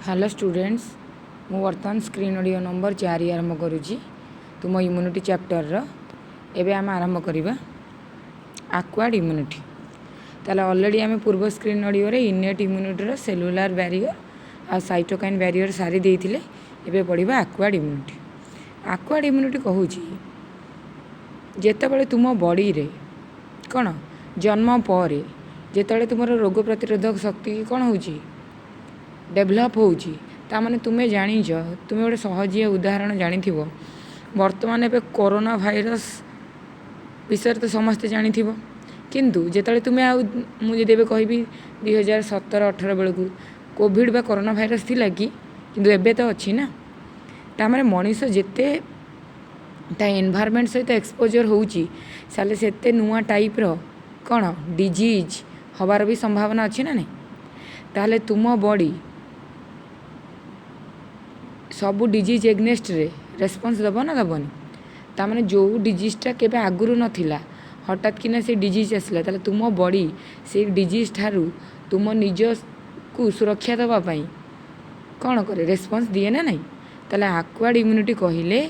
Hello students मु वर्तमान screen audio number 4 आरंभ करुँची तुम इम्यूनिटी चैप्टर एबे आम आरंभ करवा एक्वायर्ड इम्यूनिटी। ताले ऑलरेडी आम पूर्व स्क्रीन ऑडियो रे इनेट इम्यूनिटी सेलुलर बैरियर आ साइटोकाइन बैरियर सारी देइथिले। एबे पढ़िबा एक्वायर्ड इम्यूनिटी। एक्वायर्ड इम्यूनिटी कहूची जेतेबेले तुम बॉडी रे कौन जन्म पर जेतेबेले तुम रोग प्रतिरोधक शक्ति कौन होची डेभलप होची तामाने तुम्हें जानिछ तुम्हें गोटे सहजीय उदाहरण जानी वर्तमान एबे कोरोना भाइरस विषय तो समस्ते जानी किंतु जेतेबेले तुम्हें आ मुझे कहबी 2017-18 बेलू कोविड बा कोरोना भाइरस थिला कि किंतु एबे तो अच्छी ना तामाने मनीष जेते ता एनवायरनमेंट सहित एक्सपोजर होची साले सेते नुआ टाइप रो कौन डिजीज हबार भी संभावना अच्छी ना नहीं ताले तुम बॉडी सबू डिजीज एग्नेस्ट रे रेस्पॉन्स दब ना दबनी तामाने जो डिजीजटा केबे आगुरु नथिला हठात किना से डिजीज आसला ताले तुम बॉडी से डिजीज ठारू तुम निज को सुरक्षा दबा पाई कौन करे रेस्पॉन्स दिए ना नहीं ताले एक्वायर्ड इम्यूनिटी कहिले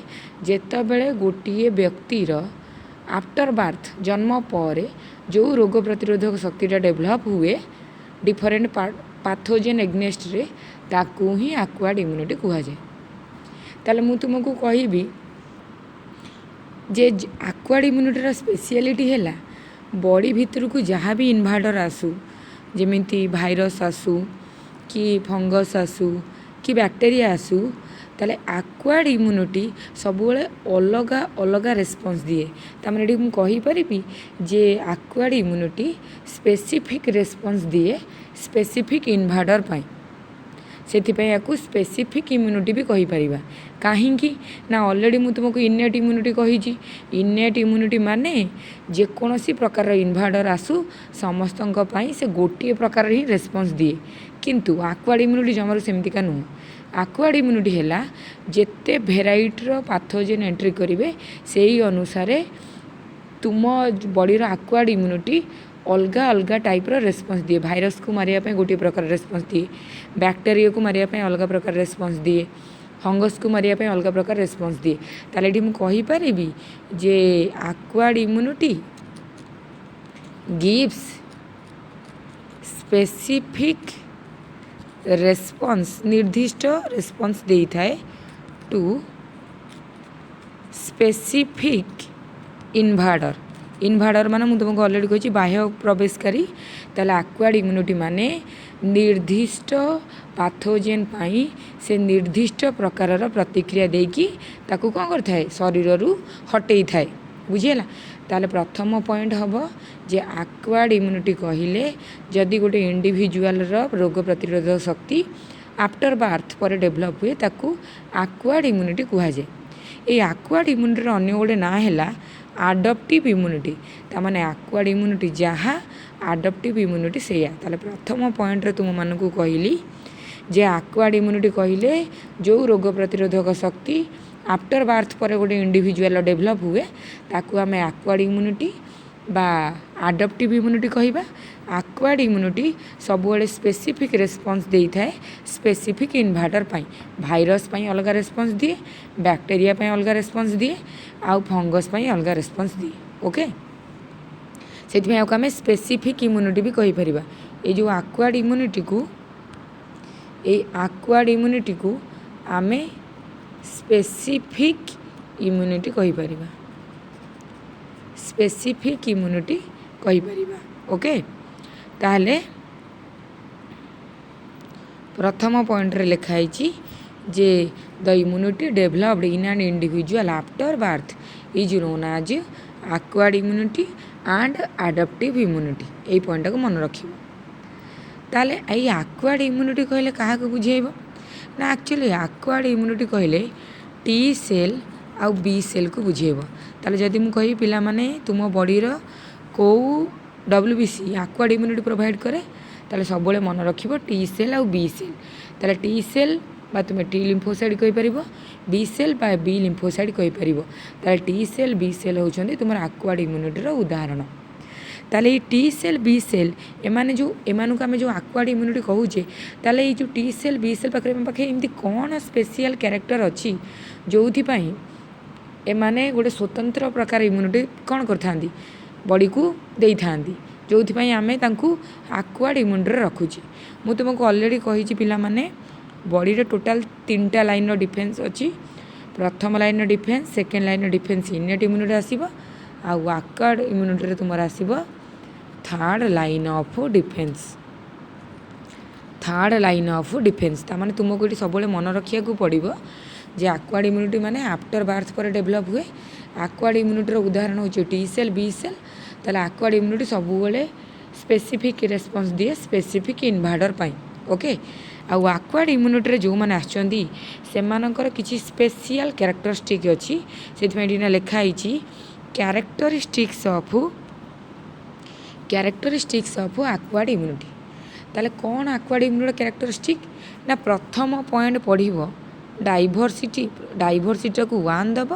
जेतेबेले गोटिए व्यक्तिर आफ्टर बर्थ जन्म पर जो रोग प्रतिरोधक शक्तिटा डेभलप हुए डिफरेंट पैथोजेन एग्नेस्ट रे ताकू ही एक्वायर्ड इम्यूनिटी कहा जाए। ताले मु तुमको कहबी जे एक्वायर्ड इम्यूनिटीर स्पेशलिटी है बॉडी भितर को जहाँ भी इन्वाडर आसू जेमिति भाइरस आसू कि फंगस आसू कि बैक्टेरिया आसू ताले एक्वायर्ड इम्यूनिटी सबुले अलगा अलगा रेस्पॉन्स दिए तामने ये कही पारिबी जे एक्वायर्ड इम्यूनिटी स्पेसिफिक रेस्पॉन्स दिए स्पेसिफिक इन्वाडर पाई सेथिपाई याकू स्पेसिफिक इम्यूनिटी भी कही परिबा काहींकी ना ऑलरेडी मु तुमको इनेट इम्यूनिटी कही इनेट इम्यूनिटी माने जेकोसी प्रकार इन्वाडर आसू समस्तंक पई से गोटे प्रकार ही रेस्पॉन्स दिए किंतु एक्वायर्ड इम्यूनिटी जमर सेमतिका नुह एक्वायर्ड इम्यूनिटी है जेते भेराइटर पैथोजेन एंट्री करेंगे से ही अनुसार तुम बॉडी रो एक्वायर्ड इम्यूनिटी अलग अलग टाइप रो रेस्पॉन्स दिए भाइरस को मारिया गोटे प्रकार रेस्पॉन्स दिए बैक्टेरिया को मारिया अलग प्रकार रेस्पॉन्स दिए फंगस को मारिया अलग प्रकार रेस्पॉन्स दिए ताले ये कही पारिबी जे acquired immunity gives specific response निर्दिष्ट रेस्पॉन्स दे थाए टू स्पेसिफिक इन्वाडर इन्वाडर माने मुझे तुमको ऑलरेडी कही बाह्य प्रवेशकारी ताले एक्वायर्ड इम्यूनिटी माने निर्दिष्ट पैथोजेन पाई से निर्दिष्ट प्रकार प्रतिक्रिया देकी ताकू कौन करथाए शरीर रु हटई थाए बुझीला। ताले प्रथम पॉइंट हम जे एक्वायर्ड इम्यूनिटी कहिले जदि गोटे इंडिविजुअल रोग प्रतिरोधक शक्ति आफ्टर बर्थ पर डेभलप हुए ताकू एक्वायर्ड इम्यूनिटी कहा जाए। ये एक्वायर्ड इम्यूनिटी अन्य गोटे ना है आडप्टिव इम्यूनिटी तामाने एक्वायर्ड इम्यूनिटी जहाँ आडप्टिव इम्यूनिटी सेया ताले प्रथम पॉइंट रे तुम मानकू कहली जे एक्वायर्ड इम्यूनिटी कहिले जो रोग प्रतिरोधक शक्ति आफ्टर बर्थ पर गोटे इंडिविजुअल डेभलप हुए ताकू आम एक्वायर्ड इम्यूनिटी बा आडप्टिव इम्यूनिटी कहबा। एक्वायर्ड इम्यूनिटी सबुआड़े स्पेसिफिक रेस्पॉन्स दे थाए स्पेसिफिक इन्वाडर पाई भाइरस पाई अलग रेस्पॉन्स दिए बैक्टेरिया पाई अलग रेस्पॉन्स दिए आउ फंगस पाई अलग रेस्पॉन्स दिए ओके से आम स्पेसिफिक इम्यूनिटी भी कही परिबा। ये जो एक्वायर्ड इम्यूनिटी को आमे स्पेसिफिक इम्यूनिटी कही परिबा स्पेसिफिक इम्यूनिटी कही परिबा ओके। ताहले प्रथम पॉइंट रे लिखाई जे the immunity developed in an individual after birth is known as acquired immunity and adaptive immunity यही पॉइंट को मन रखिबो। ताले आई एक्वायर्ड इम्यूनिटी कहले कहा को बुझेइबो ना एक्चुअली एक्वायर्ड इम्यूनिटी कहले टी सेल आउ बी सेल को बुझेइबो। ताले जदि मु कहि पिला माने तुम बॉडी रो को WBC एक्वायर्ड इम्यूनिटी प्रोवाइड करे ताले सबले मन रखिबो टी सेल आउ बी सेल ताले टी सेल बा तुम टी लिम्फोसाइट कहि परिबो बी सेल बा बी लिम्फोसाइट कहि परिबो ताले टी सेल बी सेल होचंदी तुमर एक्वायर्ड इम्यूनिटी रो उदाहरण। ताले ये टी सेल बी सेल एमाने जो एमानू आम जो आक्वाड इम्यूनिटी कहूचे ताले ये जो टी सेल बी सेल पाखे एमती कौन स्पेशल कैरेक्टर अच्छी जो एमाने गोटे स्वतंत्र प्रकार इम्यूनिटी कौन करथांदी बॉडी को दे था जो आम आक्वाड इम्यूनिटी रखुचे मु तुमको ऑलरेडी कही पिला माने बॉडी रे टोटाल 3टा लाइन डिफेन्स अच्छी प्रथम line defence second line defence innate immunity आसीबो आक्वाड इम्यूनिटी तुम आसीबो थर्ड लाइन ऑफ डिफेन्स तामाने तुमको ये सब मन रखा पड़ो जे आक्वाड इम्यूनिटी माने आफ्टर बार्थ पर डेभलप हुए आक्वाड इम्यूनिटी उदाहरण हो टी सेल बी सेल ताले आक्वाड इम्यूनिटी सब स्पेसिफिक रेस्पॉन्स दिए स्पेसिफिक इन्वाडर पाई ओके आक्वाड इम्यूनिटी जो मैंने आछंती सेमानकर किछि स्पेशल कैरेक्टरिस्टिक अच्छी से लिखाई कैरेक्टरिस्टिक्स ऑफ आक्वाड इम्यूनिटी ताले कौन आक्वाड इम्यूनिटी कैरेक्टरिस्टिक ना प्रथम पॉइंट पढ़िबो डाइभरसिटी को 1 दब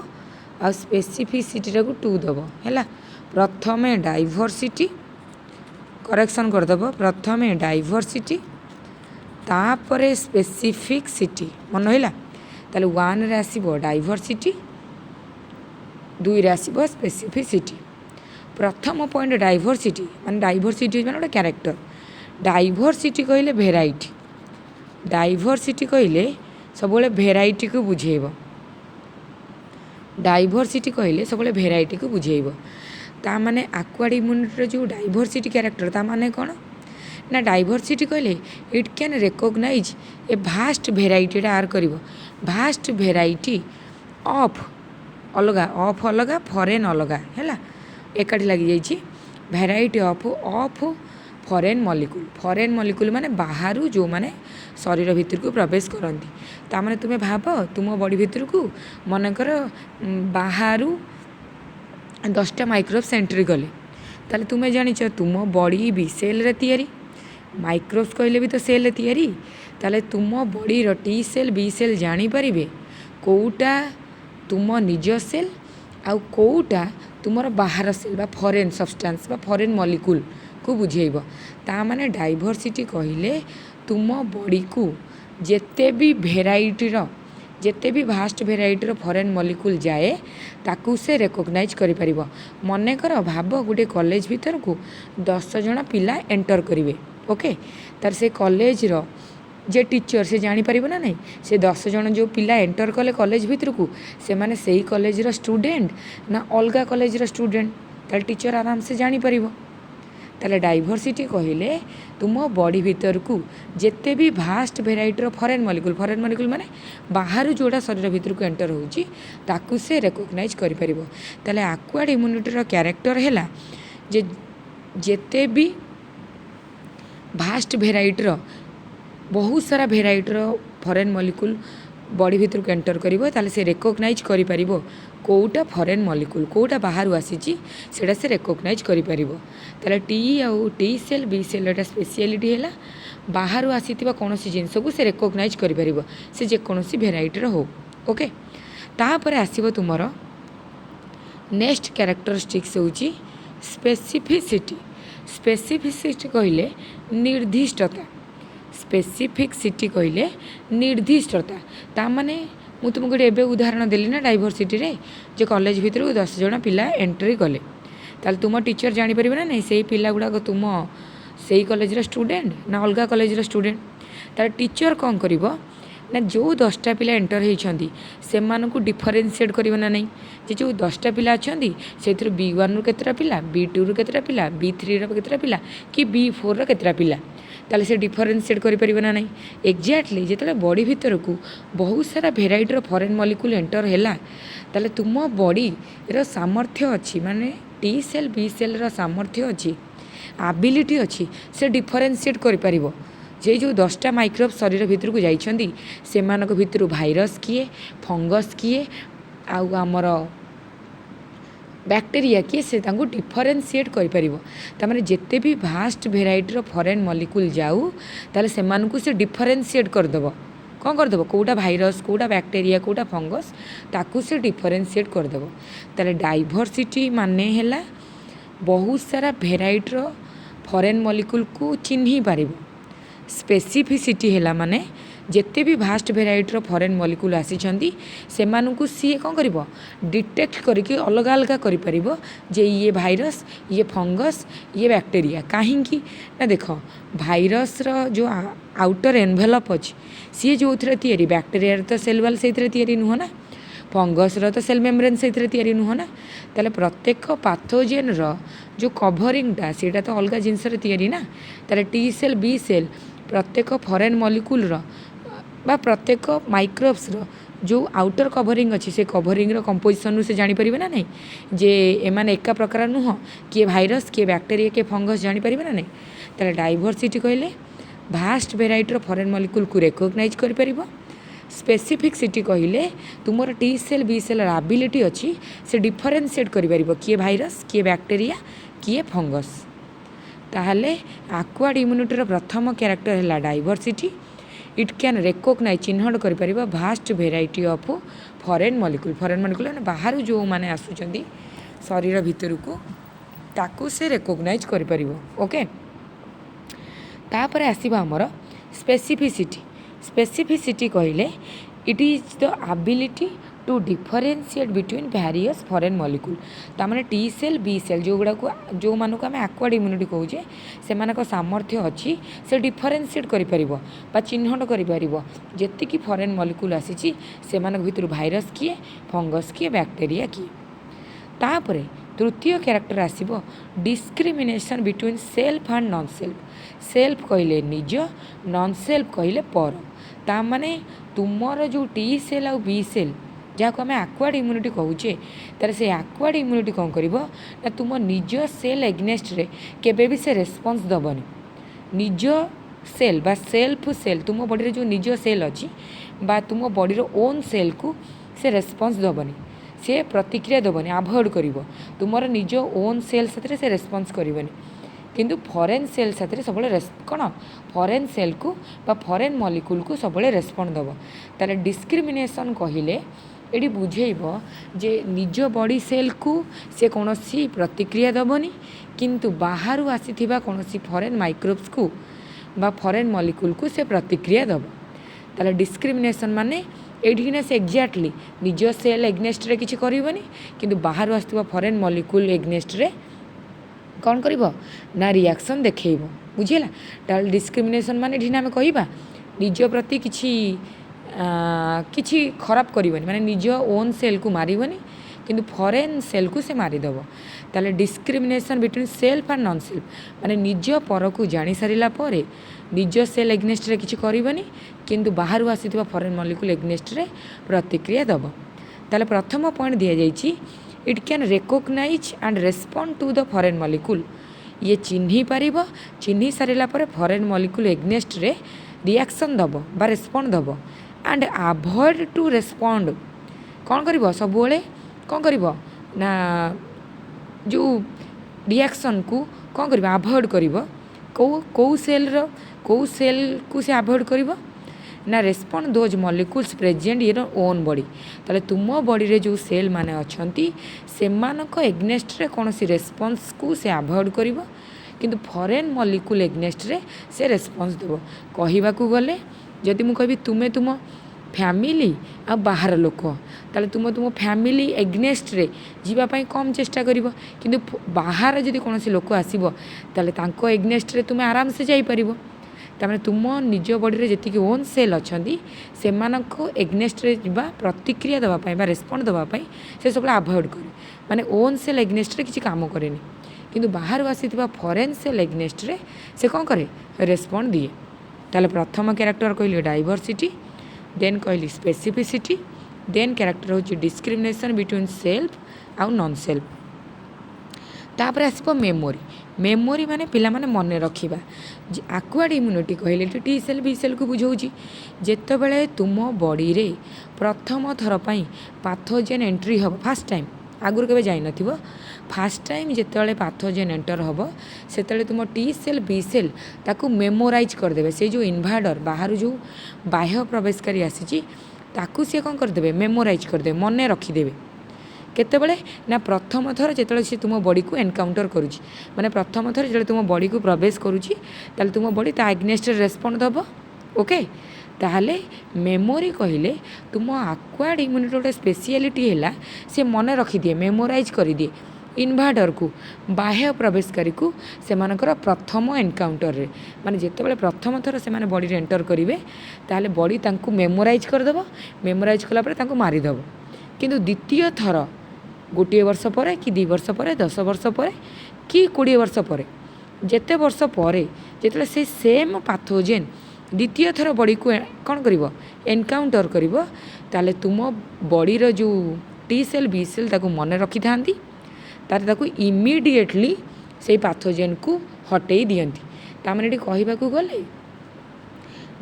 आ स्पेसिफिसिटी को 2 दब है प्रथमे डाइभरसिटी करेक्शन करदेव प्रथमे डाइभरसिटी तापरे स्पेसिफिकसिटी मन है ताले 1 रे आसीबो डाइभरसिटी 2 रे आसीबो स्पेसिफिसिटी प्रथम पॉइंट डाइभरसिटी माने डाइभरसिटी माने गोटे कैरेक्टर डाइभरसिटी कहले भेराइटी डाइभरसिटी कहले सब भेराइटी को बुझेब डाइभरसिटी कहले सब भेराइटी को बुझेब ता माने आक्वाड इम्यूनिटी जो डाइभरसिटी कैरेक्टर ता माने कौन ना डाइभरसिटी कहले it can recognise a vast variety आर करिवो भास्ट भेराइटी ऑफ अलगा फॉरेन अलगा है एकाठी लगी जाइए भेराइटी ऑफ फॉरेन मॉलिक्यूल माने बाहर जो माने शरीर भितर को प्रवेश करती तामाने तुम्हें भाव तुम बॉडी भितर को मनकर बाहर 10टा माइक्रोब्स एंट्री कले ताले तुम्हें जानिच तुम बॉडी भी सेल रे तैयारी माइक्रोब्स कहले भी तो सेल रे तैयारी ताले तुम बॉडी रो टी सेल बी सेल जानी परिबे कोउटा तुम निज सेल आउ कोउटा तुमर बाहर सेल बा फॉरेन सब्सटेंस बा फॉरेन मॉलिक्यूल को बुझेब ता माने डाइभरसिटी कहले तुम बॉडी को जेते भी भेराइटीर जेते भी भास्ट भेराइटीर फॉरेन मॉलिक्यूल जाए ताकू से रिकॉग्नाइज करि परिबो मने कर भाव गोटे कॉलेज भीतर को 10 जन पिला एंटर करिवे ओके तार से कॉलेज रो जे टीचर से जानी परिबो ना नहीं से 10 जन जो पिला एंटर कले कॉलेज भीतर को से माने सही कॉलेज रो स्टूडेंट ना अलगा कॉलेज रो स्टूडेंट तार टीचर आराम से जानी परिबो ताले डाइभरसिटी कहले तुम बॉडी भीतर को जेते भी भास्ट भेराइटीर फॉरेन मॉलिक्यूल माने बाहर जोड़ा शरीर भीतर को एंटर होची ताकू से रिकॉग्नाइज करि परिबो ताले आक्वाड इम्यूनिटी रो कैरेक्टर हैला जे जेते भी भास्ट भेराइटीर बहुत सारा भेराइटीर फॉरेन मॉलिक्यूल बॉडी भीतर को एंटर करिवो ताले से रिकॉग्नाइज करि परिबो कोटा फॉरेन मॉलिक्यूल कोटा बाहर आसीची सेटा से रिकॉग्नाइज करि परिबो ताले टी सेल बी सेल एटा स्पेशलिटी हैला बाहर आसीथिबा कोनोसी जिंस को से रिकॉग्नाइज करि परिबो से जे कोनोसी भेराइटीर हो ओके तापर आसीबो तुमरो नेक्स्ट कैरेक्टरिस्टिक्स होची स्पेसिफिसिटी कहले निर्दिष्टता स्पेसिफिकसिटी कहले निर्दिष्टता ता माने मु तुमको एबे उदाहरण देली ना डाइभरसिटी रे जे कॉलेज भीतर को 10 जन पिला एंट्री कले ताल तुम टीचर जानी परिबे ना नहीं सेही पिला गुडा को तुम सेही कॉलेज रो स्टूडेंट ना अलगा कॉलेज रो स्टूडेंट तार टीचर कौन करिवो ना जो 10टा पिला एंटर होइछंदी सेमानकु डिफरेंशिएट करिवो ना नहीं जे जो 10टा पिला अछंदी सेतिर B1 रो केतरा पिला B2 रो केतरा पिला B3 रो केतरा पिला कि B4 रो केतरा पिला ताले से डिफरेंशिएट करि परिबो ना नहीं एक्जाक्टली जेतले बॉडी भीतर को बहुत सारा भेराइटीर फॉरेन मॉलिक्यूल एंटर हैला ताले तुम बॉडी रो सामर्थ्य अछि माने T cell B cell row सामर्थ्य अछि एबिलिटी अछि से डिफरेंशिएट करि परिबो जे जो 10टा माइक्रोब शरीर भीतर को जाइछंदी सेमानक भीतर भाइरस किए फंगस किए आउ आमर बैक्टेरिया किए से तांको डिफरेंशिएट करि परिबो तामाने जेते भी भास्ट भेराइटीर फॉरेन मॉलिक्यूल जाऊ ताले सेमानकु से डिफरेंशिएट कर देबो कौन कर देबो कोटा भाइरस कोटा बैक्टेरिया कोटा फंगस ताकू से डिफरेंशिएट कर देबो ताले डाइभरसिटी माने हैला बहुत सारा भेराइटर फरेन मलिकुल को चिन्ह पार। स्पेसिफिसिटी है माने जिते भी भास्ट भेराइटर फरेन मलिकुल आसी से सी कौन कर डिटेक्ट करके अलग अलग कर जे ये भाइरस, ये फंगस, ये बैक्टेरिया। कहीं ना देख भाइरस जो आउटर एनवेलप अच्छी सी जो थे बैक्टेरिया तो सेल वाल से नुह ना, फंगस तो सेल मेम्ब्रेन से नुह ना। ताले प्रत्येक पाथोजेन जो कभरिंगटा सीटा तो अलग जिनस ना। ताले टी सेल, बी सेल प्रत्येक फरेन मलिकुल बा प्रत्येक माइक्रोब्स जो आउटर कभरिंग अच्छी से कभरिंग कंपोजिशन से जानीपर ना नहीं जे एमाने एका प्रकार नुह, किए भाइरस, किए बैक्टेरिया, किए फंगस जानीपर ना नहीं। ताले डाइवर्सिटी कहले भास्ट भेराइटर फरेन मलिकुल को रेकग्नाइज कर। स्पेसिफिकसिटी कहले तुमर T cell, B cell ability अच्छी से डिफरेन्शिएट कर किए भाइरस, किए बैक्टेरिया, किए फंगस। ताहले आक्वाड इम्यूनिटीर प्रथम क्यारेक्टर है डाइवर्सिटी। इट कैन रेकग्नाइज चिन्हट कर vast variety of foreign molecule. Foreign molecule मैंने बाहर जो मैंने आसुचंदी शरीर भितर को ताकू से रेकग्नाइज कर। ओके, तापर आसीबा हमर स्पेसिफिसिटी। स्पेसिफिसिटी कहले it is the ability to differentiate between various foreign molecule. तामाने टी सेल, बी सेल जो गुड़ा को जो मानक आम आक्वाड इम्यूनिटी कहूचे से सामर्थ्य अच्छी से डिफरेन्शिएट कर चिन्हट कर जी फरेन मलिकुल आसी से भितर भाइरस किए, फंगस किए, बैक्टेरिया किए। तापरे तृतीय क्यारेक्टर आसीबो discrimination between self and non self. Self कहले निज, नॉन सेल्फ कहले पर। ता माने तुमर जो टी सेल आ बी सेल जहाँ को आम आक्वाड इम्यूनिटी कहूचे तार से आक्वाड इम्यूनिटी कौन कर ना तुम निज सेल एग्नेस्ट रे केबे भी से रेस्पॉन्स दबनी। निज सेल बा सेल्फ सेल तुम बॉडी जो निज सेल अच्छी बा तुम बॉडीर ओन सेल को से रेस्पॉन्स दबनी, से प्रतिक्रिया दबनी, अवॉइड कर। तुमर निज ओन सेल साथ से रेस्पॉन्स करबनी, किंतु फरेन सेल साथ सब कौन फरेन सेल को बा फरेन मलिकुल को सब रेस्पॉन्ड दब। ताले डिस्क्रिमिनेशन कहले ये बुझेब जे निज बॉडी सेल को से कौन सी प्रतिक्रिया दबनी, किंतु बाहर आसी कौन सी फरेन माइक्रोब्स को बा फरेन मलिकुल को से प्रतिक्रिया दब। ताले डिस्क्रिमिनेशन माने एठिना से एक्जाक्टली निज सेल एग्नेस्ट रे किछि करबनी, किंतु बाहर आसुवा फरेन मलिकुल एग्नेस्ट रे कौन कर ना रिएक्शन देखब। बुझेगा। ताले डिस्क्रिमिनेशन माने एठिना आम कहबा निज प्रति किछि खराब करबनी, माने निज ओन सेल को मारिबनी किंतु फरेन सेल को से मारिदेव। ताले discrimination between self and non self माने निज पर को जानी सारिला परे निज सेल एग्नेस्ट रे किछि करबनी, किंतु बाहर आसीथिबा फरेन मलिकुल एग्नेस्ट रे प्रतिक्रिया दब। ताले प्रथम पॉइंट दिया जाइछि it can recognise and respond to the foreign molecule. ये चिन्ही पारिबो, चिन्ही सारिला परे फरेन मलिकुल एग्नेस्ट रे रिएक्शन दब बा रेस्पॉन्ड दब एंड अवॉइड टू रेस्पॉन्ड कौन करिबो सबुबले कौन करिबो ना जो रिएक्शन को कौन करिबो अवॉइड करिबो। को सेल को से अवॉइड करिबो ना respond those molecules present in own body. ताले तुम बॉडी रे जो सेल माने अछंती सेमानक एग्नेस्ट रे कौन सी रेस्पॉन्स को से अवॉइड करिबो, किंतु फरेन मॉलिक्यूल एग्नेस्ट रे से रेस्पॉन्स देबो। कहिबा को गले जदि मु कहबी तुमे तुम फैमिली आ बाहर लोक ताले तुम फैमिली एग्नेस्ट रे जीवा पाई कम चेष्टा करिबो, किंतु बाहर जदि कौन सी लोक आसीबो ताले तांको एग्नेस्ट रे तुमे आराम से जाई परिबो। तामे तुम निज बॉडी रे जति ओन सेल अछंती सेमानको एग्नेस्ट रे जीवा प्रतिक्रिया दवा पाई बा रेस्पॉन्ड दवा पाई से सब अवॉइड करे, माने ओन सेल एग्नेस्ट रे किछि काम करेनी, किंतु बाहर आसीथिबा फरेन सेल एग्नेस्ट रे से कौन करे रेस्पॉन्ड दिए। ताले प्रथम क्यारेक्टर कहली डाइवर्सिटी, देन कहली स्पेसिफिसिटी, देन क्यारेक्टर होची डिस्क्रिमिनेशन बिटवीन सेल्फ आउ नॉन सेल्फ। तापर आसिबो मेमोरी। मेमोरी माने पिला माने मन रखिबा। आक्वाड इम्यूनिटी कहले टी सेल बी सेल को बुझाऊँगी जेतेबेले तुम बॉडी रे प्रथम थर पाई पाथोजेन एंट्री हम फास्ट टाइम आगुर केबे जाई नथिबो, फास्ट टाइम जेतेबेले पाथोजेन एंटर हम सेतेबेले तुम टी सेल बी सेल ताकू मेमोराइज कर देबे। से जो इन्वाडर बाहर जो बाह्य प्रवेशकारी आसीची ताकू से कौन करदेबे मेमोराइज करदेबे मन रखिदेबे। केतेबेले ना प्रथम थर जो सी तुम बॉडी को एनकाउंटर करुच्ची माने प्रथम थर जो तुम बॉडी को प्रवेश करुच्ची ताले तुम बॉडी ता एग्नेस्ट रेस्पॉन्ड दब ओके ताहले मेमोरी कहले तुम आक्वायर्ड इम्यूनिटी गोटे स्पेशलिटी है सी मन रखिदिए मेमोराइज कर दिए इन्भाडर को बाह्य प्रवेशकारी को से प्रथम एनकाउंटर रे माने जितेबाला प्रथम थर से बॉडी एंटर करेंगे ताहले बॉडी तांको मेमोराइज करदेव मेमोराइज कलापर मारिदेव किंतु द्वितीय थर गोटे वर्ष पर कि 2 वर्ष पर 10 वर्ष पर कि 20 वर्ष पर जेते वर्ष पर जिते से सेम पाथोजेन द्वितीय थर बॉडी को कौन कर एनकाउंटर कर ताले तुम बॉडीर जो टी सेल बी सेल ताको मन रखी था ताको इमिडिएटली से पाथोजेन को हटई दियंती तामने कहवाक गले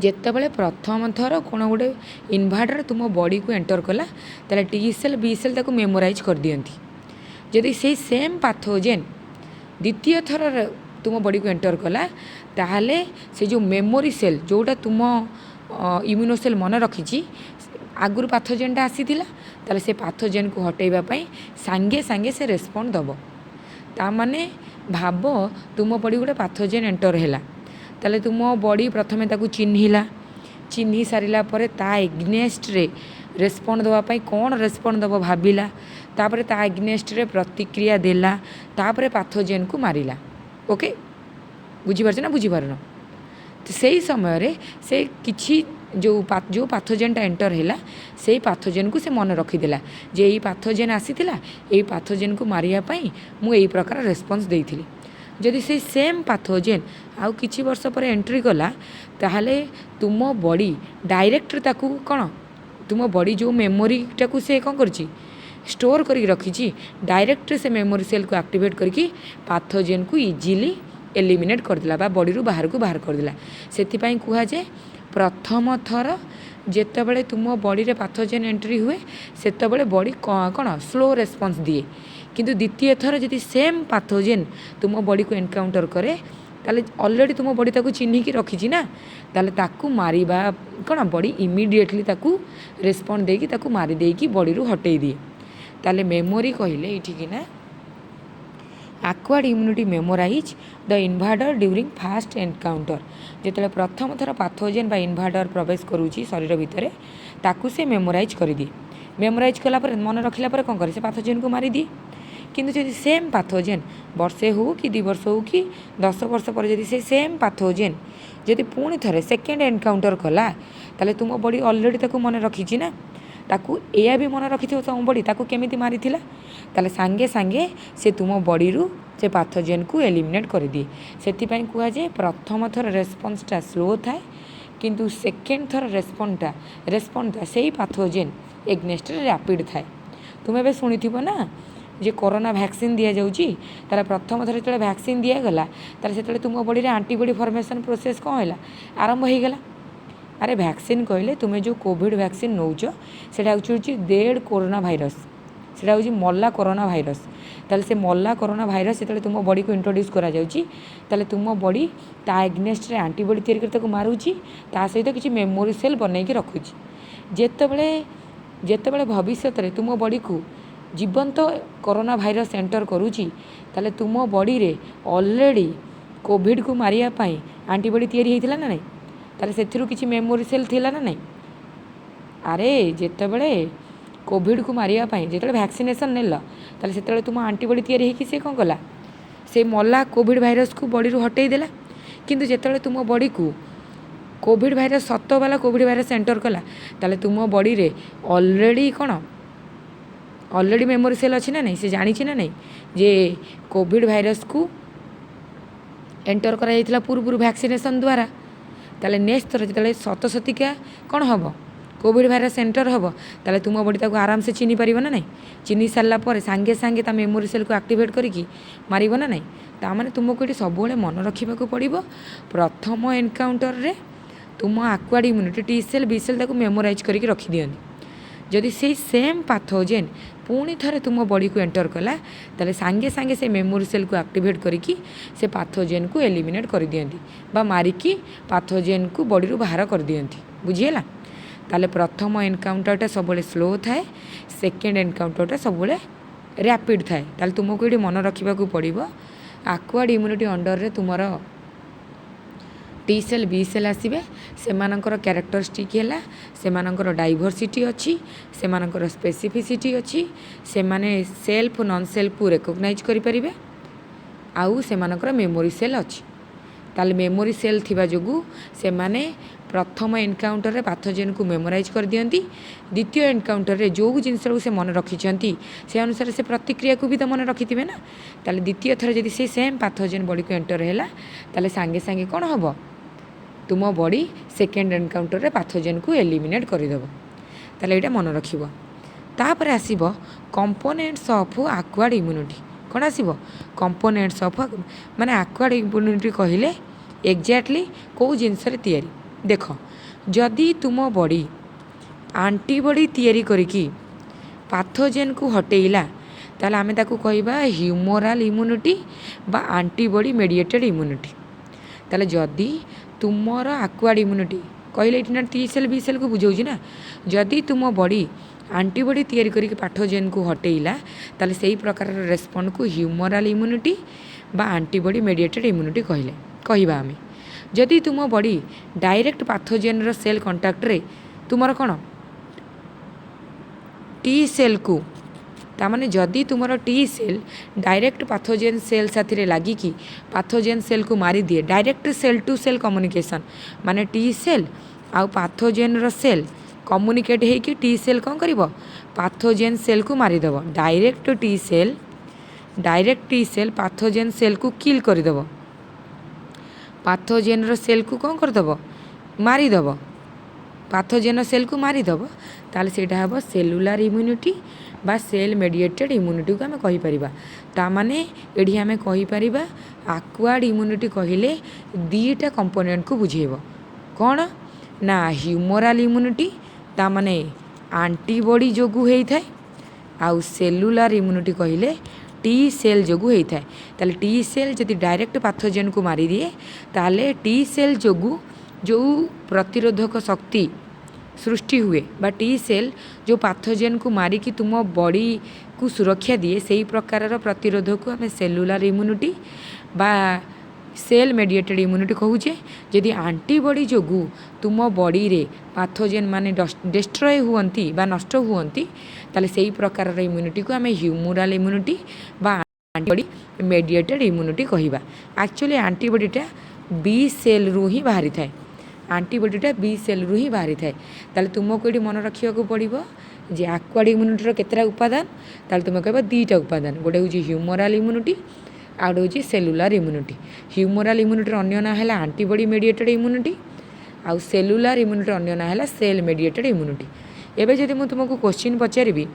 जितेबाला प्रथम थर कौन गोटे इन्भार्टर तुम बॉडी को एंटर कला ताले टी सेल बी सेल ताको मेमोराइज कर दियंती जदि से सेम पाथोजेन द्वितीय थर तुम बॉडी को एंटर कला ताहले से जो मेमोरी सेल जोटा तुम इम्यूनो सेल मन रखी आगुर पाथोजेनटा आसीथिला ताले से पाथोजेन को हटेबा पई सांगे सांगे से रेस्पॉन्ड दब ता माने भाव तुम बॉडी गोटे पाथोजेन एंटर हैला ताले तुम बॉडी प्रथमे ताकू चिन्ही सारिला परे ता एग्नेस्ट रे रेस्पॉन्ड दवा पई कौन रेस्पॉन्ड दब भाबिला तापरे ता एग्नेस्ट रे प्रतिक्रिया देला तापरे पाथोजेन को मारिला ओके बुझीपार ना बुझीपारन तो सही समय रे से किछि जो पाथोजेनटा एंटर हैला से पाथोजेन को से मन रखीदेला जे यही पाथोजेन आसीथिला यही पाथोजेन को मारिया पई मु एही प्रकार रेस्पॉन्स देइथिली जदि से सेम पाथोजेन आउ किछि वर्ष पर एंट्री कला ताहले तुम बॉडी डायरेक्ट ताकू कौन तुम बॉडी जो मेमोरी टाकू से कौन करछि स्टोर करके रखी डायरेक्ट से मेमोरी सेल को एक्टिवेट करके पाथोजेन को इजीली एलिमिनेट करदेला बा बॉडी रू बाहर को बाहर करदेला सेथिपाई कुहा जे प्रथम थर जेतेबेले तुम बॉडी रे पाथोजेन एंट्री हुए सेतेबेले बॉडी कौन स्लो रेस्पॉन्स दिए किंतु द्वितीय थर जदि सेम पाथोजेन तुम बॉडी को एनकाउंटर करे ताले ऑलरेडी तुम बॉडी ताकू चिन्हिकी रखी ना ताले ताकू मारिबा कौन बॉडी इमिडिएटली ताकू रेस्पॉन्ड देकी ताकू मारी देकी बॉडी रू हटेई दिए ताले मेमोरी कहले इठी ना acquired immunity memorise the invader during first encounter जिते प्रथम थर पाथोजेन बा इन्भाडर प्रवेश करुच्ची शरीर भितर ताकू से मेमोराइज कर दिए मेमोराइज कलापर मन रखिला पर कौन करे से पाथोजेन को मारी दिए किंतु जदि सेम पाथोजेन वर्षे हो कि 2 वर्ष हो कि 10 वर्ष पर जदि से सेम पाथोजेन जदि पुणी थे सेकेंड एनकाउंटर कला ताले तुम बॉडी ऑलरेडी ताकू मन रखी ना ताकू एया भी मन रखी तुम बॉडी ताकू केमिति मारिथिला ताले सांगे सांगे से तुम बॉडी रू से पाथोजेन को एलिमिनेट कर दिए सेथिपाई कुहा जे प्रथम थर रेस्पॉन्सटा स्लो थाए किंतु सेकेंड थर रेस्पॉन्डटा से पाथोजेन एग्नेस्ट रैपिड थाए तुम ए शुणिथिबो ना जे कोरोना वैक्सीन दि जाऊँगी तार प्रथम थर जो वैक्सीन दिगला तार से तुम बॉडी रे एंटीबॉडी फॉर्मेशन प्रोसेस कौन है आरंभ हो गला अरे वैक्सीन कहले तुम्हें जो कोविड वैक्सीन नौच से हूँ डेड कोरोना भाइरस से हूँ मल्ला कोरोना भाइरस ताले से मल्ला कोरोना भाइरस जो तुम बॉडी को इंट्रोड्यूस करा जाउची ताले तुम बॉडी ता एग्नेस्ट रे एंटीबॉडी तैयारी करके मारूची ता सहित किसी मेमोरी सेल बनैकी रखुची जेतेबेले भविष्य में तुम बॉडी को जीवंत कोरोना भाइरस एंटर करुची ताले तुम बॉडी रे ऑलरेडी कोविड को मारिया पाई एंटीबॉडी तैयारी होइथिला ना नहीं ताले सेथिरु किछि मेमोरी सेल थिला ना नहीं अरे जेतेबेले कोविड को मारिया पाई जेतेबेले वैक्सीनेशन नेला ताले सेतेबेले तुम एंटीबॉडी तैयारी होइकि से कौन कला से मल्ला कोविड भाइरस को बॉडी रू हटेई देला किंतु जेतेबेले तुम बॉडी को कोविड भाइरस सत वाला कोविड भाइरस एंटर कला ताले तुम बॉडी रे ऑलरेडी मेमोरी सेल अच्छी ना नहीं से जानी ना नहीं जे कोविड भाइरस को एंटर करा पूर्व वैक्सीनेशन द्वारा ताले नेक्स्ट थर जो शतशतिका कौन हम कोविड भाइरस एंटर हम ताले तुम बॉडी ताको आराम से चिन्ही पारिबो ना नहीं चिन्ही सारा पर सांगे सांगे ता मेमोरी सेल को एक्टिवेट करिकी मारिबो ना नहीं ता माने तुमको ये सब मन रखा पड़ो प्रथम एनकाउंटर रे तुम acquired immunity T cell B cell ताको मेमोराइज करके रखी दियंती जदि से सेम पाथोजेन पुणी थे तुम बॉडी को एंटर कला ताले सांगे सांगे से मेमोरी सेल को एक्टिवेट करिकी से पाथोजेन को एलिमिनेट कर दियंती बा मारिकी पाथोजेन को बॉडी रू बाहर कर दियंती बुझीगला ताले प्रथम एनकाउंटरटा सब स्लो थाए सेकेंड एनकाउंटरटा सब रैपिड थाए ताल तुमको ये मन रखा पड़ो आक्वायर्ड इम्यूनिटी अंडर रे तुमर टी सेल बी सेल आसबे से क्यारेक्टरिस्टिक है से डाइवर्सिटी अच्छी से स्पेसिफिसिटी अच्छी से सेल्फ नॉन सेल्फ को रिकॉग्नाइज करें आउ से मेमोरी सेल अच्छी ताल मेमोरी सेल थिबा जोगु से माने प्रथम एनकाउंटर रे पाथोजेन को मेमोराइज कर दियंती द्वितीय एनकाउंटर रे जो जिनस से मन रखिंट से अनुसार से प्रतिक्रिया को भी तो मन रखि थे ना ताले द्वितीय थर जदि से सेम पाथोजेन बॉडी को एंटर है ताले सांगे सांगे कौन हम तुम बॉडी सेकेंड एनकाउंटर रे पाथोजेन को एलिमिनेट करदेव ताले एटा मन रखिबो तापर आसीबो कंपोनेंट्स ऑफ आक्वायर्ड इम्यूनिटी कौन आसीबो कंपोनेंट्स ऑफ माने आक्वायर्ड इम्यूनिटी कहिले एक्जाक्टली कौ जिनस तैयारी देख जदि तुम बॉडी आंटीबॉडी तैयारी करिकी पाथोजेन को हटेइला ताले आमे ताकू कहबा ह्यूमोरल इम्यूनिटी बा आंटीबॉडी मेडिएटेड इम्यूनिटी ताले जदि तुमर आक्वायर्ड इम्यूनिटी कहले ये टी सेल बी सेल को बुझाऊँ ना जदि तुम बॉडी आंटीबॉडी तैयारी करके पाथोजेन को हटेइला ताले सही प्रकार रेस्पॉन्ड को ह्यूमोरल इम्यूनिटी बा आंटीबॉडी मेडिएटेड इम्यूनिटी कहले कहबा आमे जदि तुम बॉडी डायरेक्ट पाथोजेन रो सेल कांटेक्ट रे तुमर कौन टी सेल को तामाने जदि तुमर T cell direct pathogen cell साथी लागिकी पाथोजेन सेल को मारी दिए direct cell to cell communication माने टी सेल आउ पाथोजेन रो सेल कम्युनिकेट होइकी टी सेल कौन करिवो पाथोजेन सेल को मारिदेव direct T cell pathogen cell को किल करदेव पाथोजेन रो सेल को कौन करदेव मारिदेव पाथोजेन सेल को मारिदेव ताले सेटा हबो सेलुलर इम्यूनिटी बा सेल मेडिएटेड इम्यूनिटी को आम कहीपर ताने एडी आम कहीपर आक्वायर्ड इम्यूनिटी कहले दीटा कंपोनेंट को बुझेब कौन ना ह्यूमोरल इम्यूनिटी ताने आंटीबॉडी जोगु होता है आउ सेलुलर इम्यूनिटी कहले टी सेल जोगु होता है ताले टी सेल जदि डायरेक्ट पाथोजेन को मारी दिए ताले टी सेल जोगु जो प्रतिरोधक शक्ति सृष्टि हुए बा टी सेल जो पाथोजेन को मारिकी तुम बॉडी को सुरक्षा दिए से ही प्रकार प्रतिरोधक को आम सेलुलर इम्यूनिटी बा सेल मेडिएटेड इम्यूनिटी कहूचे जदि आंटीबॉडी जोगु तुम बॉडी रे पाथोजेन माने डिस्ट्रॉय हुअंती बा नष्ट हुअंती ताले से ही प्रकार इम्यूनिटी को आम ह्यूमोरल इम्यूनिटी बा आंटीबॉडी मेडिएटेड इम्यूनिटी कहवा एक्चुअली आंटीबॉडीटा बी सेल रु ही बाहरी थाए आंटीबॉडीटा बी सेल रु ही बाहरी थाए ताले तुमको ये मन रखा पड़ो जे आक्वायर्ड इम्यूनिटी केतटा उपादान ताले तुम कह दीटा उपादान गोटे हूँ ह्यूमोरल इम्यूनिटी आउ गोटे हूँ सेलुलर इम्यूनिटी ह्यूमोरल इम्यूनिटी अन्य ना है आंटीबॉडी मेडिएटेड इम्यूनिटी आउ सेलुलर इम्यूनिटी अन्य ना है सेल मेडिएटेड इम्यूनिटी एबे जदि मु तुमको क्वेश्चन पचारि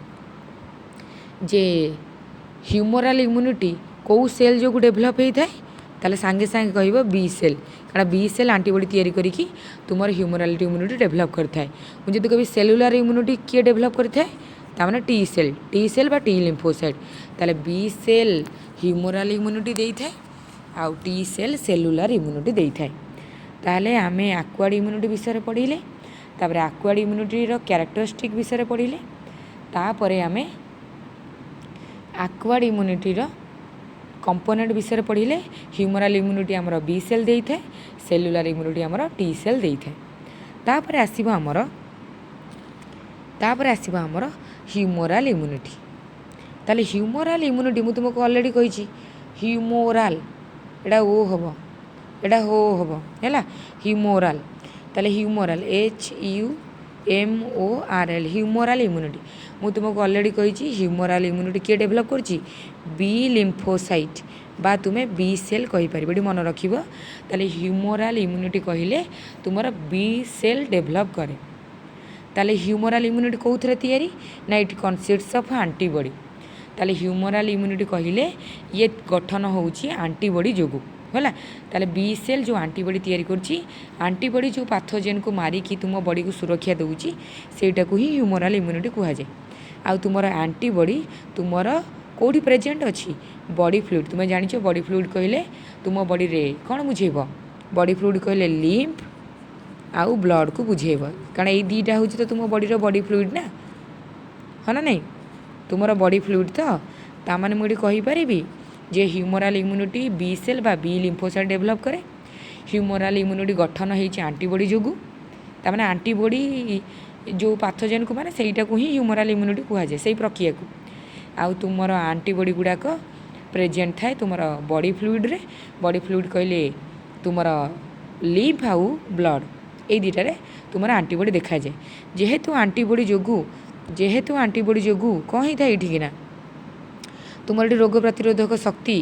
जे ह्यूमोरल इम्यूनिटी कौ सेल जो डेभलप होता है ताले सांगे सांगे कह बी सेल कारण बी सेल आंटीबॉडी तैयारी करिकी तुमर ह्यूमोरल इम्यूनिटी डेभलप करता है मुझे कभी सेलुलर इम्यूनिटी किए डेभलप करता है टी सेल बा टी लिम्फोसाइट ताले बी सेल ह्यूमोरल इम्यूनिटी देता है आउ टी सेल सेलुलर इम्यूनिटी देता है ताले आमे आक्वायर्ड इम्यूनिटी विषय पढ़िले तापर आक्वायर्ड इम्यूनिटी रो कैरेक्टरिस्टिक विषय पढ़िले तापरे आमे आक्वायर्ड इम्यूनिटी रो कंपोनेंट विषय पढ़िले ह्यूमोरल इम्यूनिटी आमर बी सेल देता है सेलुलर इम्यूनिटी आमर टी सेल देता है तापर आसीबो आमर ह्यूमोरल इम्यूनिटी ताले ह्यूमोरल इम्यूनिटी मु तुमको ऑलरेडी कही ह्यूमोरल एटा ओ हम एटा हो हम है ह्यूमोरल ताले ह्यूमोरल HUMORL ह्यूमोरल इम्यूनिटी मु तुमको ऑलरेडी कही ह्यूमोरल इम्यूनिटी किए डेभलप करछि बी लिम्फोसाइट बा तुम्हें बी सेल कहीपर मन रखिब ताले ह्यूमोरल इम्यूनिटी कहले तुमर बी सेल डेभलप करे ताले ह्यूमोरल इम्यूनिटी कौन तैयारी ना इट कनसिस्ट्स ऑफ आंटीबॉडी ताले ह्यूमोरल इम्यूनिटी कहले ये गठन होउछि आंटीबॉडी जोगु है ताले बी सेल जो आंटीबॉडी तैयारी करछि आंटीबॉडी जो पाथोजेन को मारिकी तुम बॉडी को सुरक्षा देउछि सेटा को ही ह्यूमोरल इम्यूनिटी कहा जाए आउ तुमर आंटीबॉडी तुमर कोठी प्रेजेंट अच्छी बॉडी फ्लूइड तुम्हें जानिछ बॉडी फ्लूइड कहले तुम बॉडी रे कौन बुझेब बॉडी फ्लूइड कहले लिम्फ आउ ब्लड को बुझेब कारण ये दीटा हूँ तो तुम बॉडी फ्लूइड ना है ना नहीं तुमर बॉडी फ्लूइड तो ताମାନେ मुझे कहीपरि जे ह्यूमराल इम्यूनिटी बी सेल बा बी लिम्फोसाइट डेभलप करे। ह्यूमराल इम्यूनिटी गठन होती आंटीबॉडी जो ताने आंटीबॉडी जो पाथोजेन को माने सहीटा को ही ह्यूमराल इम्यूनिटी कहुए से प्रक्रिया को आउ तुमर आंटीबॉडी गुड़ाक प्रेजेंट थाए तुम बॉडी फ्लूइड रे। बॉडी फ्लूइड कहले तुमर लिम्फ आउ ब्लड ये दुटार तुम आंटीबॉडी देखा जाए। जेहेतु आंटीबॉडी जो कौन होता है ये तुम रोग प्रतिरोधक शक्ति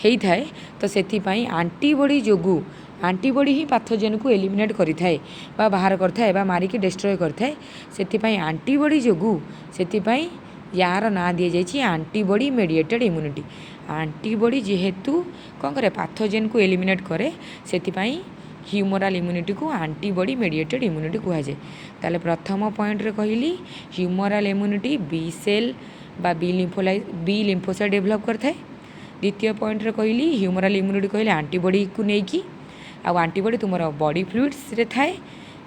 होता है तो से आंटीबॉडी जो आंटीबॉडी ही पाथोजेन को एलिमिनेट करें बाहर करता मारिकी डिस्ट्रॉय करता से आंटीबॉडी जो से यार ना दी जाए आंटीबॉडी मेडिएटेड इम्यूनिटी। आंटीबॉडी जेहेतु कौन करे पाथोजेन को एलिमिनेट करे से ह्यूमराल इम्यूनिटी को आंटीबॉडी मेडिएटेड इम्यूनिटी कहुए। ताले प्रथम पॉइंट रे कहली ह्यूमराल इम्यूनिटी बी सेल बा बी लिम्फोसाइट डेभलप करता है। द्वितीय पॉइंट रे कहली ह्यूमराल इम्यूनिटी कहले आंटीबॉडी को लेकिन आंटीबॉडी तुम बॉडी फ्लूइड्स रे थाए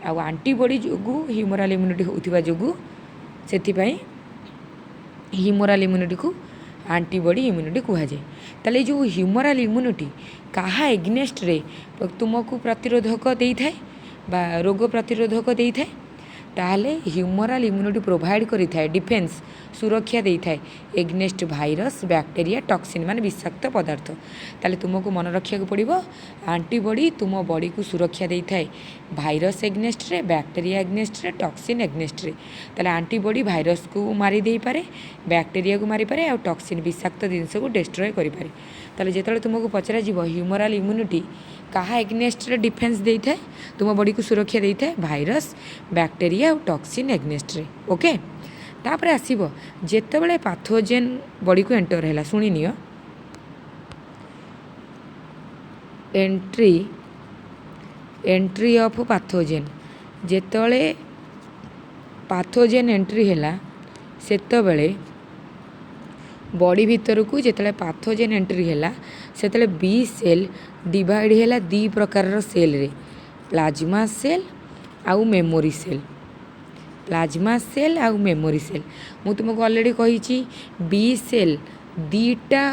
आंटीबॉडी जो ह्यूमराल इम्यूनिटी होता जो से ह्यूमराल इम्यूनिटी को आंटीबॉडी इम्यूनिटी कहुए। ताले जो ह्यूमराल इम्यूनिटी कहा एग्नेस्ट रे तुमको प्रतिरोधक दे थाए बा रोग प्रतिरोधक दे थाए ताहले ह्यूमराल इम्यूनिटी प्रोवाइड करी थाए डिफेन्स सुरक्षा दे थाए एग्नेस्ट भाइरस बैक्टेरिया टॉक्सिन माने विषाक्त पदार्थ। ताले तुमको मन रखा पड़ो आंटीबॉडी तुम बॉडी को सुरक्षा दे थाए भाइरस एग्नेस्ट रे बैक्टेरिया एग्नेस्ट रे टॉक्सिन एग्नेस्ट रे। ताले आंटीबॉडी भाइरस को मारी दे पारे बैक्टेरिया को मारी पारे और टॉक्सिन विषाक्त जिनस को डिस्ट्रॉय करि पारे। ताले जेतले तुमको पचरा जीव ह्यूमराल इम्यूनिटी कहा एग्नेस्ट रे डिफेन्स दे थाए तुम बॉडी को सुरक्षा दे थाए भाइरस बैक्टेरिया और टॉक्सिन एग्नेस्ट रे। ओके तापर आसीबो जेतेबेले पाथोजेन बॉडी को एंटर हैला सुनी नियो एंट्री ऑफ पाथोजेन जेतेबेले पाथोजेन एंट्री हैला सेतेबेले बॉडी भीतर को जेतेबेले पाथोजेन एंट्री हैला सेतेबेले बी सेल डिवाइड हैला दी प्रकार सेल रे प्लाज्मा सेल आउ मेमोरी सेल। प्लाज्मा सेल आउ मेमोरी सेल मु तुमको ऑलरेडी कही बी सेल दीटा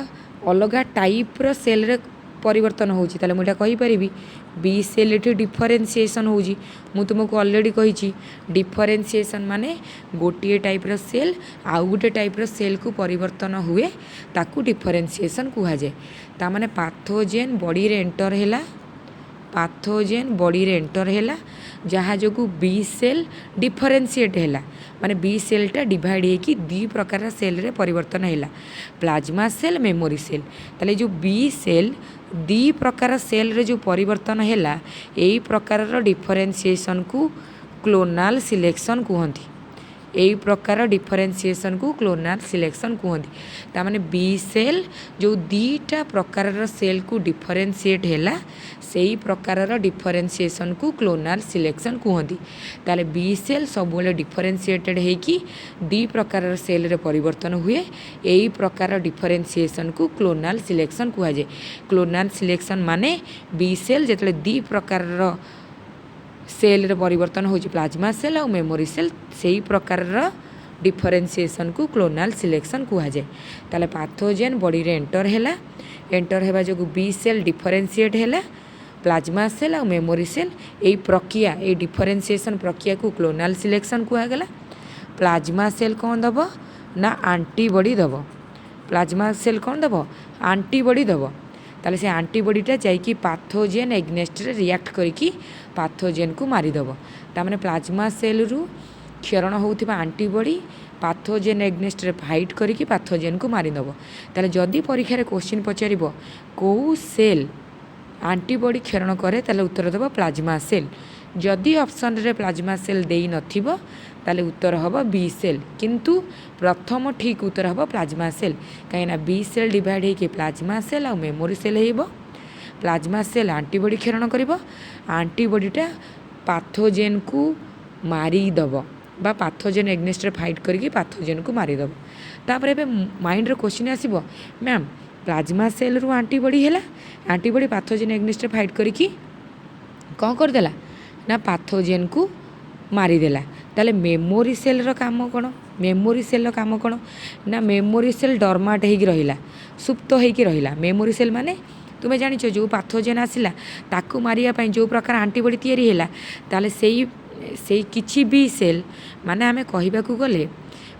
अलग टाइप्र सेल रे परिवर्तन होची ताले मुझे कहीपरि बी सेल ये डिफरेन्सीएसन होची मु तुमको ऑलरेडी कही डिफरेन्सीएसन माने गोटे टाइप्र सेल आउ गोटे टाइप्र सेल को परिवर्तन हुए ताकू डिफरेन्सीएसन कहुए। तामाने पाथोजेन बॉडी रे एंटर हैला पाथोजेन बॉडी रे एंटर हैला जहाँ जो बी सेल डिफरेन्सीएट हैला माने बी सेलटा डिवाइड होगी दी प्रकार सेल रे परिवर्तन हैला प्लाज्मा सेल मेमोरी सेल। ताले जो बी सेल दी प्रकार सेल रे जो परिवर्तन हैला यही प्रकार डिफरेन्सीएसन को क्लोनाल सिलेक्शन कहती यही प्रकार डिफरेन्सीएसन को क्लोनाल सिलेक्शन कहती। तामाने बी सेल जो दीटा प्रकार सेल को डिफरेन्सीएट हैला सेही प्रकार डिफरेन्सीएसन को क्लोनाल सिलेक्शन कहती। ताले बी सेल सब डिफरेन्सीएटेड होगी दी प्रकार सेल रे परिवर्तन हुए यही प्रकार डिफरेन्सीएसन को क्लोनाल सिलेक्शन कहुए। क्लोनाल सिलेक्शन माने बी सेल जेतले दी प्रकार सेल रे परिवर्तन हो प्लाज्मा सेल और मेमोरी सेल से ही प्रकार डिफरेन्सीएसन को क्लोनाल सिलेक्शन कहुए। ताले पाथोजेन बॉडी रे एंटर हेबा जो बी सेल डिफरेन्सीएट हैला प्लाज्मा सेल और मेमोरी सेल यही प्रक्रिया ये डिफरेन्सीएसन प्रक्रिया को क्लोनाल सिलेक्शन कहगला। प्लाज्मा सेल कौन दब ना आंटीबॉडी दब प्लाज्मा सेल कौन दब आंटीबॉडी दब ताले से आंटीबॉडीटा जाइकी पाथोजेन एग्नेस्ट रे रिएक्ट करिकी पाथोजेन को मारिदेव। तामाने प्लाज्मा सेल रु क्षरण होउथिबा आंटीबॉडी पाथोजेन एग्नेस्ट रे फाइट करिकी पाथोजेन को मारिदेव। ताले जदि परीक्षा रे क्वेश्चन पचारिबो को सेल आंटीबॉडी क्षरण करे ताले उत्तर देव प्लाज्मा सेल। जदि ऑप्शन रे प्लाज्मा सेल देई नथिबो ताले उत्तर हबो बी सेल किंतु प्रथम ठीक उत्तर हबो प्लाज्मा सेल कहीं बी सेल डिवाइड होके प्लाज्मा सेल और मेमोरी सेल हेबो। प्लाज्मा सेल आंटीबॉडी क्षरण करिबो आंटीबॉडीटा पाथोजेन को मारिदेव बा पाथोजेन एग्नेस्ट रे फाइट करके पाथोजेन को मारिदेव। तापर एबे माइंड रे क्वेश्चन आसीबो मैम प्लाज्मा सेल रु आंटीबॉडी हैला आंटीबॉडी पाथोजेन एग्नेस्ट रे फाइट करके कौन करदेला ना पाथोजेन को मारिदेला ताले मेमोरी सेल रो काम कौन मेमोरी सेल काम कौन ना मेमोरी सेल डरमाट होगी रहा सुप्त होगी रहा मेमोरी सेल माने तुम्हें जानिଛ जो पाथोजेन आसिला ताकू मारिया जो प्रकार आंटीबॉडी तैयारी हैला ताले से किछि बी सेल माने आमे कहबाकू गले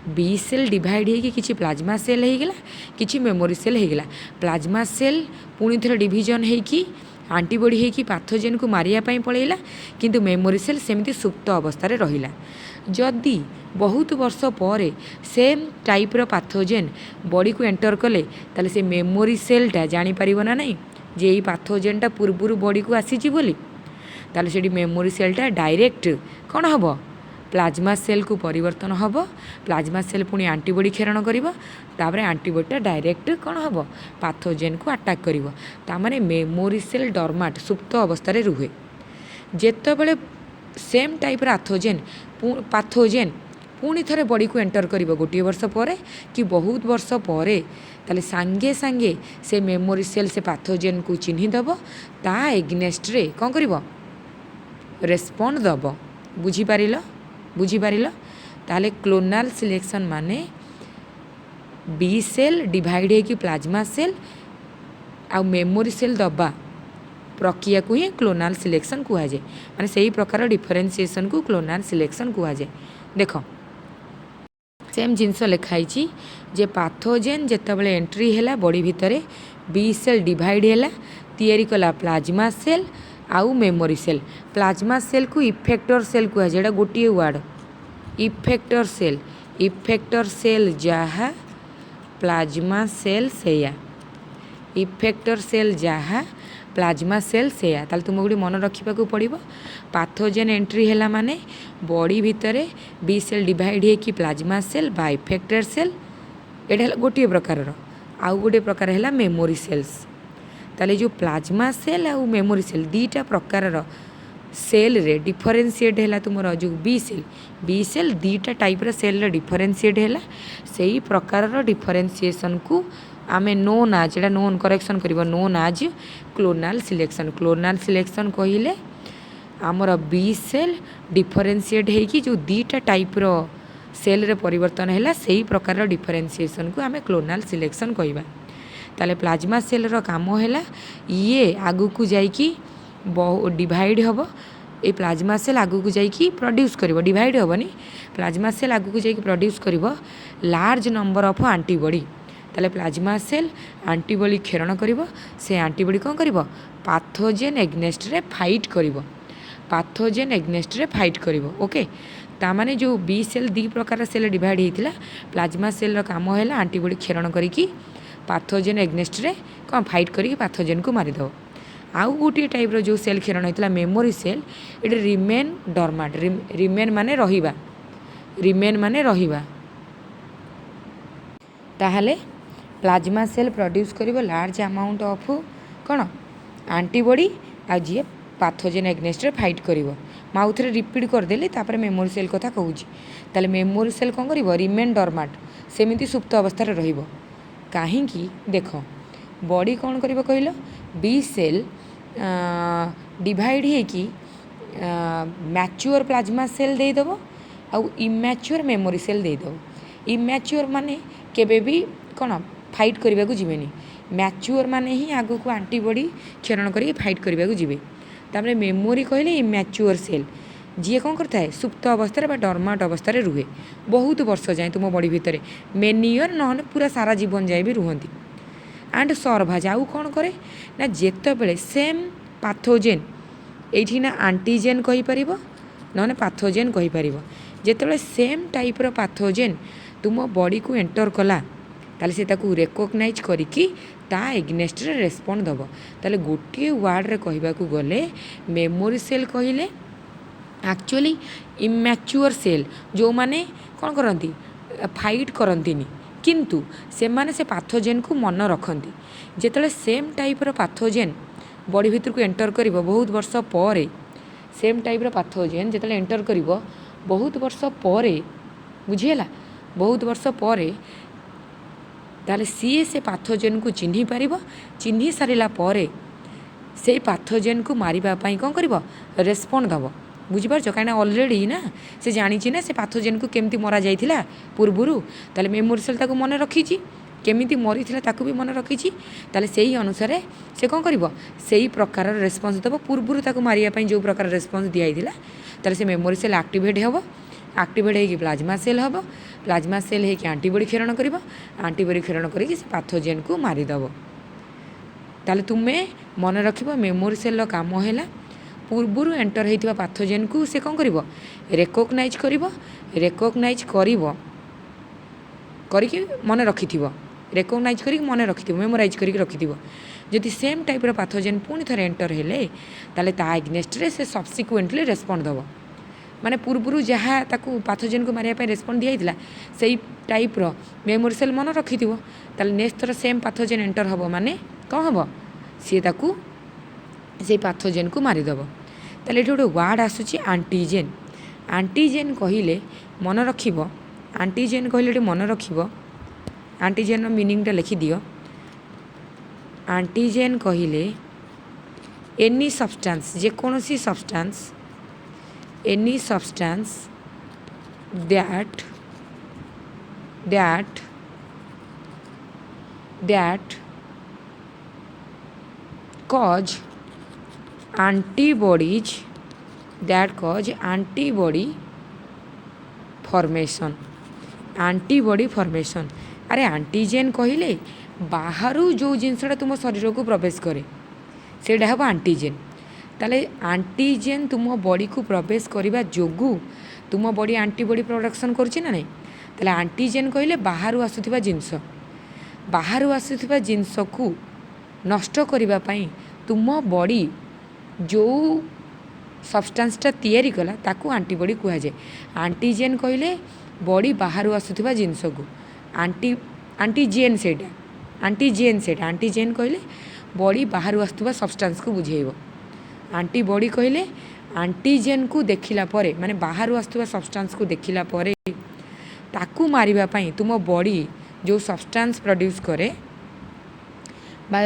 बी सेल डिवाइड होगी किछि प्लाज्मा सेल होगला किछि मेमोरी सेल होगला प्लाज्मा सेल पुणी थे डिविजन होगी आंटीबॉडी होगी पाथोजेन को मारिया पळेला किंतु मेमोरी सेल सेमती सुप्त अवस्था रहिला जदि बहुत वर्ष पर सेम टाइप्र पाथोजेन बॉडी को एंटर कले ताले से मेमोरी सेलटा जापर ना नहीं जे ये पाथोजेनटा पूर्वर बॉडी को आसी बोली ताले से मेमोरी सेलटा डायरेक्ट कौन हम प्लाज्मा सेल को परिवर्तन हम प्लाज्मा सेल पुणी आंटीबॉडी क्षेरण कर आंटीबॉडीटा डायरेक्ट कौन हम पाथोजेन को अटैक कर मेमोरी सेल डरमाट सुप्त अवस्था रुहे जेतेबेले सेम टाइप पाथोजेन पुणी थे बॉडी को एंटर कर गोटे वर्ष पर कि बहुत वर्ष पर ताले सांगे सांगे से मेमोरी सेल से पाथोजेन को चिन्हिदेव ता एग्नेस्ट रे कौन कर रेस्पॉन्ड दब बुझीपार ताले क्लोनाल सिलेक्शन माने बी सेल डिवाइड होगी प्लाज्मा सेल आ मेमोरी सेल दबा प्रक्रिया को ही क्लोनाल सिलेक्शन कहुए माने सही प्रकार डिफरेन्सीएसन को क्लोनाल सिलेक्शन कहुए देख सेम जिनस लिखाई जे पाथोजेन जितेबाला एंट्री है बॉडी भितर बी सेल डिवाइड है तैयारी कला प्लाज्मा सेल आउ मेमोरी सेल प्लाज्मा सेल को इफेक्टर सेल कहुए गोटे वार्ड इफेक्टर सेल जहाँ प्लाज्मा सेल सेया इफेक्टर सेल जहाँ प्लाज्मा सेल सेया ताल तुम गोटे मन रखा पड़ो पाथोजेन एंट्री है माने बॉडी भितर बी सेल डिवाइड होगी प्लाज्मा सेल बा इफेक्टर सेल यहाँ गोटे प्रकार आउ गोटे प्रकार है मेमोरी सेल्स ताले जो प्लाज्मा सेल आउ मेमोरी सेल दीटा प्रकार सेल रे डिफरेन्सीएट है तुमर जो बी सेल दीटा टाइप्र सेल डिफरेन्सीएट है से प्रकार डिफरेन्सीएसन को आमे नोन आज एटा नोन करेक्शन कर नोन आज क्लोनाल सिलेक्शन कहले आमर बी सेल डिफरेन्सीएट होगी जो दीटा टाइप्र सेल रे परिवर्तन है से प्रकार डिफरेन्सीएसन को आमे क्लोनाल सिलेक्शन कहवा ताले प्लाज्मा सेल रो काम है ये आगु को जाइकी डिवाइड हम ये प्लाज्मा सेल आगु को जाइकी प्रोड्यूस कर डिवाइड हेनी प्लाज्मा सेल आगु को जाइकी प्रोड्यूस कर लार्ज नंबर ऑफ आंटीबॉडी ताले प्लाज्मा सेल आंटीबॉडी क्षेरण कर से आंटीबॉडी कौन कर पाथोजेन एग्नेस्ट रे फाइट कर ओके तामाने जो बी सेल दी प्रकार सेल डिवाइड होता प्लाज्मा सेल काम है आंटीबॉडी क्षेरण करी पाथोजेन एग्नेस्ट रे कौन फाइट करी पाथोजेन को मारिदेव आउ गोटे टाइप्र जो सेल क्षेरण होता मेमोरी सेल ये रिमेन डरमाट रिमेन माने रहिबा ताहले प्लाज्मा सेल प्रोड्यूस करिवो लार्ज अमाउंट ऑफ कौन आंटीबॉडी आ जी पाथोजेन एग्नेस्ट रे फाइट करिवो माउथ रे रिपीट करदेली तापर मेमोरी सेल कथा कहूँ ताले मेमोरी सेल कौन कर रिमेन डरमाट सेमिति सुप्त अवस्था रहिबो कहीं देख बॉडी कौन कर कहल बी सेल डिवाइड होगी मैच्योर प्लाज्मा सेल देदेव आउ इमैच्योर मेमोरी सेल देदेव इमैच्योर माने केबे भी कौन फाइट करने को जीवेनी मैच्योर माने ही आगु को आंटीबॉडी क्षेरण कर फाइट करने को जीवे तापर मेमोरी कहले इमैच्योर सेल जी कौन करता है सुप्त अवस्था डरमाट अवस्था रुहे बहुत वर्ष जाए तुम बॉडी भितर मेन इयर न पूरा सारा जीवन जाए भी रुहती एंड सर्भाज आउ कौन करे ना जेतेबेले सेम पाथोजेन एठी ना आंटीजेन कहि परिबो न पाथोजेन कहि परिबो जेतेबेले सेम टाइप्र पाथोजेन तुम बॉडी को एंटर कला ताले से ताकू रेकग्नाइज करिकी ता एग्नेस्ट रे रेस्पॉन्ड दब ताले गोटे वर्ड रे कहबाकू गले मेमोरी सेल कहले एक्चुअली इमैच्योर सेल जो माने कौन करती फाइट करंतीनी किंतु से माने से पाथोजेन को मन रखती जेतेबेले सेम टाइप्र पाथोजेन बॉडी भितर को एंटर कर बहुत वर्ष पर सेम टाइप्र पाथोजेन जेतेबेले एंटर कर बहुत वर्ष पर बुझीगला बहुत वर्ष पर ताले सीए से पाथोजेन को चिन्ही पार सारा पर से पाथोजेन को मारिबा पई कौन कर रेस्पॉन्ड दब बुझिपार कहीं अलरेडी ना से जानी ना से पाथोजेन को केमती मरा जाइथिला पूर्वरु ताले मेमोरी सेल ताको मन रखी केमिति मरी ताकू भी मन रखी ताले सेही अनुसार से कौन कर से प्रकार रेस्पन्स दब पूर्वर ताको मारिया जो प्रकार रेस्पन्स दिखाई ताले से मेमोरी सेल एक्टिवेट हो एक्टिवेट हो प्लाज्मा सेल हम प्लाज्मा सेल हो आंटीबॉडी क्षरण कर आंटीबॉडी क्षरण करके पाथोजेन को मारिदेव ताले तुम्हें मन रख मेमोरी सेल काम है पूर्वर एंटर होता पाथोजेन को से कौन कर रेकग्नाइज करके मन रखि रेकग्नाइज कर मन रखि मेमोराइज करके रखि जदि सेम टाइप पाथोजेन पुणी थे एंटर हेले ताले ता एग्नेस्ट रे से सब्सिक्वेंटली रेस्पॉन्ड दब माने पूर्वर जहाँ ताकू पाथोजेन को मारिया रेस्पॉन्ड दिया से टाइप मेमोरी सेल मन रखि ताले नेक्स्ट थर सेम पाथोजेन एंटर हम माने कौन हम सी ताकू से पाथोजेन को मारिदेव ताले ये गोटे वार्ड आसूची आंटीजेन आंटीजेन कहले मन रख आंटीजेन कहले मन रख आंटीजेन मीनिंगटा लिखिदि आंटीजेन कहले एनी सब्सटेंस जेकोसी substance any substance that that that cause antibodies that cause antibody formation antibody formation अरे एंटीजेन कहले बाहर जो जिनसटा तुम शरीर को प्रवेश करे सेटा हम एंटीजेन ताले एंटीजेन तुम बॉडी को प्रवेश करने जोगु तुम बॉडी एंटीबॉडी प्रोडक्शन करछि ना नहीं ताले एंटीजेन कहले बाहर आसुथिबा जिनस को नष्ट करने पाई तुम बॉडी जो सब्सटेंसटा तैयारी कला ताकू आंटीबॉडी कह जाए आंटीजेन कहले बॉडी बाहर आसुथिबा जिनस को आंटीजेन आंटीजेन कहले बॉडी बाहर आसुथिबा सब्सटेंस को बुझेइबो आंटीबॉडी कहले आंटीजेन को देखिला परे माने बाहर आसुथिबा सब्सटेंस को देखिला परे ताकू मारिबा पाई तुम बॉडी जो सब्सटेंस प्रोड्यूस करे बा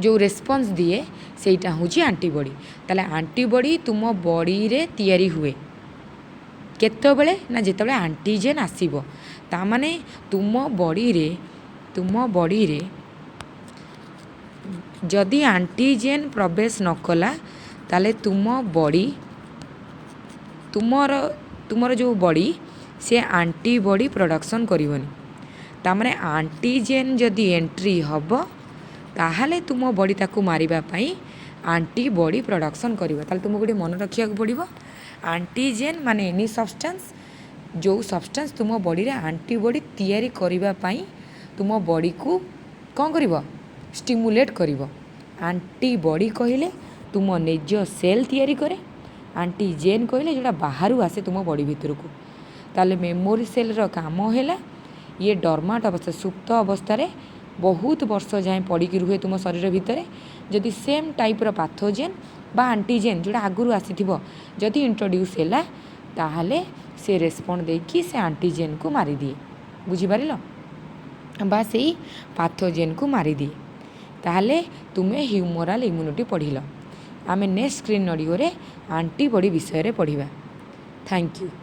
जो रेस्पॉन्स दिए सेटा हूँ आंटीबॉडी ताले आंटीबॉडी तुम बॉडी रे तैयारी हुए केतबेले ना जितेबाला आंटीजेन आसीबो ता माने तुम बॉडी रे जदि आंटीजेन प्रवेश न कला ताले तुम बॉडी तुमर जो बॉडी से आंटीबॉडी प्रोडक्शन करिवनी ता माने आंटीजेन जदि एंट्री हबो ताहले तुम बॉडी ताकू मारिबा पाई आंटीबॉडी प्रोडक्शन करिवो ताले तुमको गोटे मन रखिया पड़िबो आंटीजेन माने एनी सब्सटेंस जो सब्सटेंस तुम बॉडी रे आंटीबॉडी तैयारी करिबा पाई तुम बॉडी को कौन करिवो स्टिमुलेट करिवो आंटीबॉडी कहले तुम निज सेल तैयारी करे आंटीजेन कहले जोटा बाहर आसे तुम बॉडी भीतर को ताले मेमोरी सेल रो काम हैला ये डॉर्मेंट अवस्था सुप्त अवस्था रे बहुत वर्ष जाए पड़ी रुहे तुम शरीर भितर जदि सेम टाइप पाथोजेन बा आंटीजेन जोड़ा आगुरी आसी जदि इंट्रोड्यूस है ताहले से रेस्पॉन्ड देकी से आंटीजेन को मारिदिए बुझीपार बा से पाथोजेन को मारिदिए ताहले तुम्हें ह्यूमोराल इम्यूनिटी पढ़िल आमे नेक्स्ट स्क्रीन ऑडियो रे एंटीबॉडी विषय रे पढ़िबा। Thank you.